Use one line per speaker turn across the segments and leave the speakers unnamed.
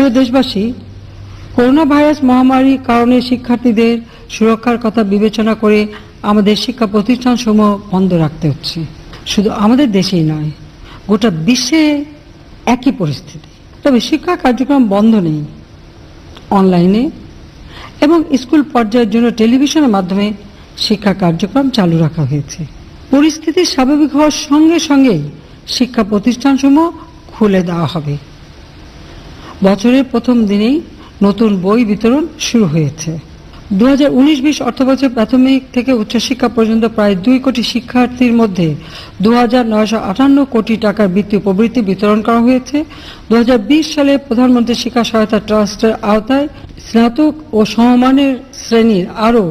প্রিয় দেশবাসী, corona virus মহামারীর কারণে শিক্ষার্থীদের সুরক্ষার কথা বিবেচনা করে আমাদের শিক্ষা প্রতিষ্ঠানসমূহ বন্ধ রাখতে হচ্ছে। শুধু আমাদের দেশেই নয়, গোটা বিশ্বে একই পরিস্থিতি। তবে শিক্ষা কার্যক্রম বন্ধ নেই। অনলাইনে এবং স্কুল পর্যায়ের জন্য টেলিভিশনের মাধ্যমে শিক্ষা কার্যক্রম চালু রাখা হয়েছে। পরিস্থিতি স্বাভাবিক হওয়ার সঙ্গে সঙ্গেই শিক্ষা প্রতিষ্ঠানসমূহ খুলে দেওয়া হবে। বছরের প্রথম দিনেই নতুন বই বিতরণ শুরু হয়েছে। 2019-20 অর্থবছর প্রাথমিক থেকে উচ্চশিক্ষা পর্যন্ত প্রায় 2 কোটি শিক্ষার্থীর মধ্যে 2,958 কোটি টাকার বৃত্তি প্রবৃত্তি বিতরণ করা হয়েছে। 2020 সালে প্রধানমন্ত্রী শিক্ষা সহায়তা ট্রাস্টের আওতায় স্নাতক ও সমমানের শ্রেণীর আরও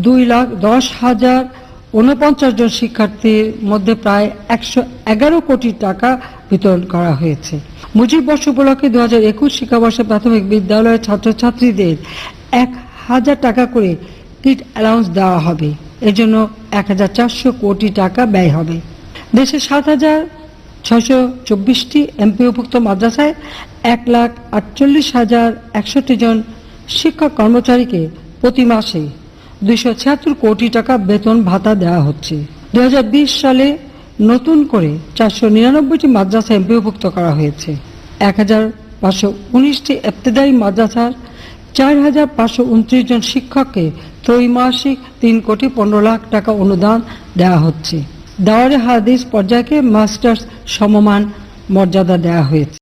2,10,049 জন শিক্ষার্থীর মধ্যে প্রায় 111 কোটি টাকা বিতরণ করা হয়েছে। মুজিব বর্ষ উপলক্ষে 2021 শিক্ষাবর্ষে প্রাথমিক বিদ্যালয়ের ছাত্রছাত্রীদের 1,000 টাকা করে কিট অ্যালাউন্স দেওয়া হবে। এর জন্য 1,400 কোটি টাকা ব্যয় হবে। দেশের 7,624টি এমপিওভুক্ত মাদ্রাসায় 1,48,061 জন শিক্ষক কর্মচারীকে প্রতি মাসে 276 কোটি টাকা বেতন ভাতা দেওয়া হচ্ছে। 2020 সালে নতুন করে 499টি মাদ্রাসা এমপিওভুক্ত করা হয়েছে। 1,519টি ইবতেদায়ী মাদ্রাসার 4,529 জন শিক্ষককে ত্রৈমাসিক 3,15,00,000 টাকা অনুদান দেওয়া হচ্ছে। দাওয়ারে হাদিস পর্যায়কে মাস্টার্স সমমান মর্যাদা দেওয়া হয়েছে।